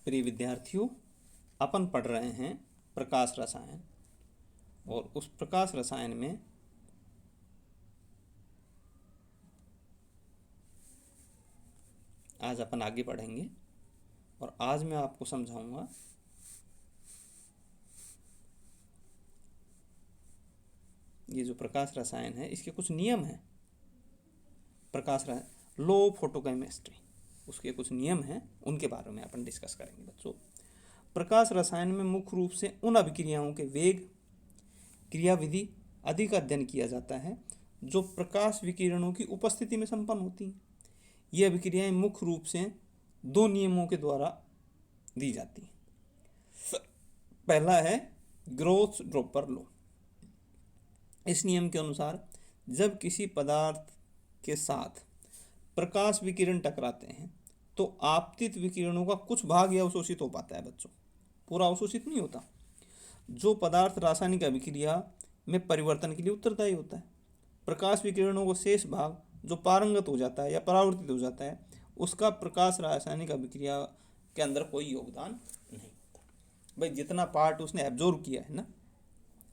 प्रिय विद्यार्थियों, अपन पढ़ रहे हैं प्रकाश रसायन और उस प्रकाश रसायन में आज अपन आगे बढ़ेंगे और आज मैं आपको समझाऊंगा ये जो प्रकाश रसायन है इसके कुछ नियम हैं। प्रकाश रसायन लॉ ऑफ फोटोकेमिस्ट्री, उसके कुछ नियम हैं, उनके बारे में अपन डिस्कस करेंगे बच्चों। प्रकाश रसायन में मुख्य रूप से उन अभिक्रियाओं के वेग, क्रियाविधि आदि का अध्ययन किया जाता है जो प्रकाश विकिरणों की उपस्थिति में संपन्न होती हैं। ये अभिक्रियाएं मुख्य रूप से दो नियमों के द्वारा दी जाती हैं। पहला है ग्रोथ ड्रॉपर लॉ। इस नियम के अनुसार जब किसी पदार्थ के साथ प्रकाश विकिरण टकराते हैं तो आपतित विकिरणों का कुछ भाग यह अवशोषित हो पाता है बच्चों, पूरा अवशोषित नहीं होता। जो पदार्थ रासायनिक अभिक्रिया में परिवर्तन के लिए उत्तरदायी होता है, प्रकाश विकिरणों का शेष भाग जो पारंगत हो जाता है या परावर्तित हो जाता है, उसका प्रकाश रासायनिक अभिक्रिया के अंदर कोई योगदान नहीं होता। भाई जितना पार्ट उसने एब्जॉर्व किया है ना,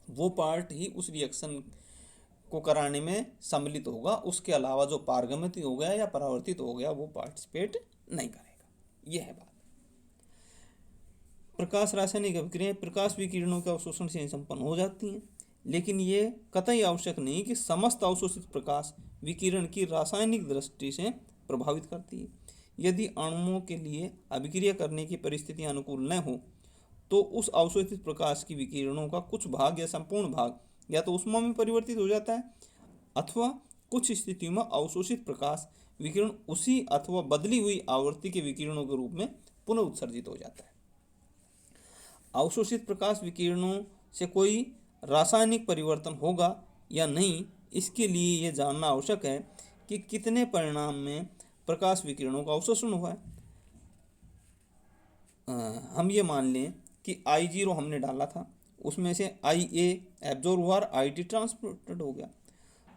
वो पार्ट ही उस रिएक्शन को कराने में सम्मिलित होगा। उसके अलावा जो पारगमित हो गया या परावर्तित हो गया वो पार्टिसिपेट नहीं करेगा। यह है बात। प्रकाश रासायनिक अभिक्रियाएं प्रकाश विकिरणों के अवशोषण से संपन्न हो जाती हैं, लेकिन ये कतई आवश्यक नहीं कि समस्त अवशोषित प्रकाश विकिरण की रासायनिक दृष्टि से प्रभावित करती है। यदि अणुओं के लिए अभिक्रिया करने की परिस्थिति अनुकूल न हो तो उस अवशोषित प्रकाश की विकिरणों का कुछ भाग या संपूर्ण भाग या तो ऊष्मा में परिवर्तित हो जाता है अथवा कुछ स्थितियों में अवशोषित प्रकाश विकिरण उसी अथवा बदली हुई आवृत्ति के विकिरणों के रूप में पुनः उत्सर्जित हो जाता है। अवशोषित प्रकाश विकिरणों से कोई रासायनिक परिवर्तन होगा या नहीं, इसके लिए यह जानना आवश्यक है कि कितने परिणाम में प्रकाश विकिरणों का अवशोषण हुआ है। हम ये मान लें कि I0 हमने डाला था, उसमें से IA एब्जॉर्ब हुआ और IT ट्रांसपोर्टेड हो गया,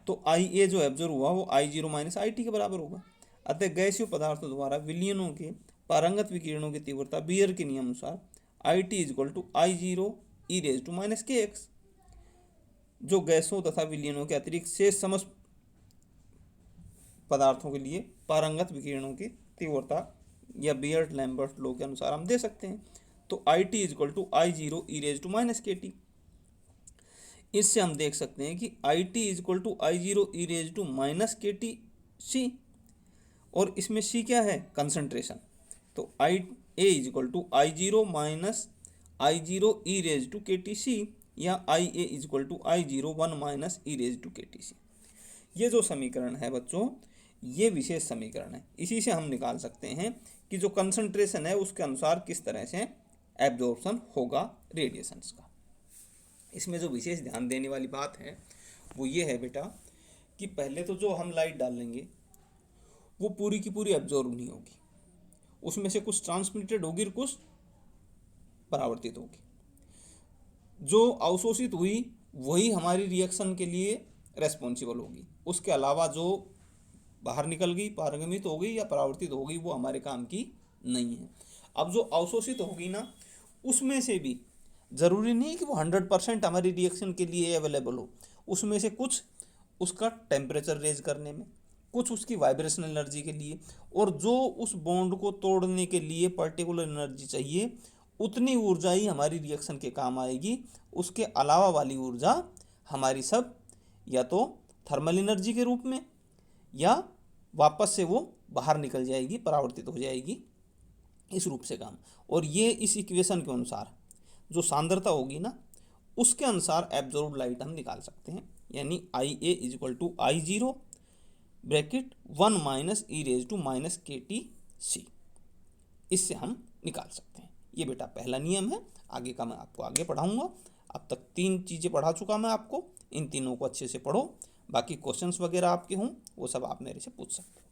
तो IA जो एब्जॉर्ब हुआ वो I0 माइनस IT के बराबर होगा। अतः गैसीय पदार्थों द्वारा विलयनों के पारंगत विकिरणों की तीव्रता बीयर के नियम अनुसार IT equal to I0 e raise to minus KX, जो गैसों तथा विलयनों के अतिरिक्त शेष समस्त पदार्थों के लिए पारंगत विकिरणों की तीव्रता या बियर्ड लैम्बर्ट लॉ के अनुसार हम दे सकते हैं। तो IT equal to I0 e raise to minus KT। इससे हम देख सकते हैं कि IT equal to I0 e raise to minus KT C, और इसमें C क्या है? कंसंट्रेशन। तो IA equal to I0 minus I0 e raise to KT C या IA equal to I0 1 minus e raise to KT C। ये जो समीकरण है बच्चों, ये विशेष समीकरण है। इसी से हम निकाल सकते हैं कि जो कंसंट्रेशन है उसके अनुसार किस तरह से एब्जॉर्प्शन होगा रेडिएशंस का। इसमें जो विशेष ध्यान देने वाली बात है वो ये है बेटा कि पहले तो जो हम लाइट डालेंगे वो पूरी की पूरी एब्जॉर्ब नहीं होगी, उसमें से कुछ ट्रांसमिटेड होगी और कुछ परावर्तित होगी। जो अवशोषित हुई वही हमारी रिएक्शन के लिए रेस्पॉन्सिबल होगी, उसके अलावा जो बाहर निकल गई, पारगमित हो गई या परावर्तित हो गई वो हमारे काम की नहीं है। अब जो अवशोषित होगी ना, उसमें से भी ज़रूरी नहीं कि वो 100% हमारी रिएक्शन के लिए अवेलेबल हो। उसमें से कुछ उसका टेम्परेचर रेज करने में, कुछ उसकी वाइब्रेशनल एनर्जी के लिए, और जो उस बॉन्ड को तोड़ने के लिए पर्टिकुलर एनर्जी चाहिए उतनी ऊर्जा ही हमारी रिएक्शन के काम आएगी। उसके अलावा वाली ऊर्जा हमारी सब या तो थर्मल एनर्जी के रूप में या वापस से वो बाहर निकल जाएगी, परावर्तित हो जाएगी, इस रूप से काम। और ये इस इक्वेशन के अनुसार जो सांद्रता होगी ना, उसके अनुसार एब्जॉर्ब लाइट हम निकाल सकते हैं। यानी IA equal to I0 bracket 1 minus e raise to minus KT C, इससे हम निकाल सकते हैं। ये बेटा पहला नियम है। आगे का मैं आपको आगे पढ़ाऊँगा। अब तक 3 चीज़ें पढ़ा चुका मैं आपको, इन तीनों को अच्छे से पढ़ो। बाकी क्वेश्चंस वगैरह आपके हों वो सब आप मेरे से पूछ सकते हो।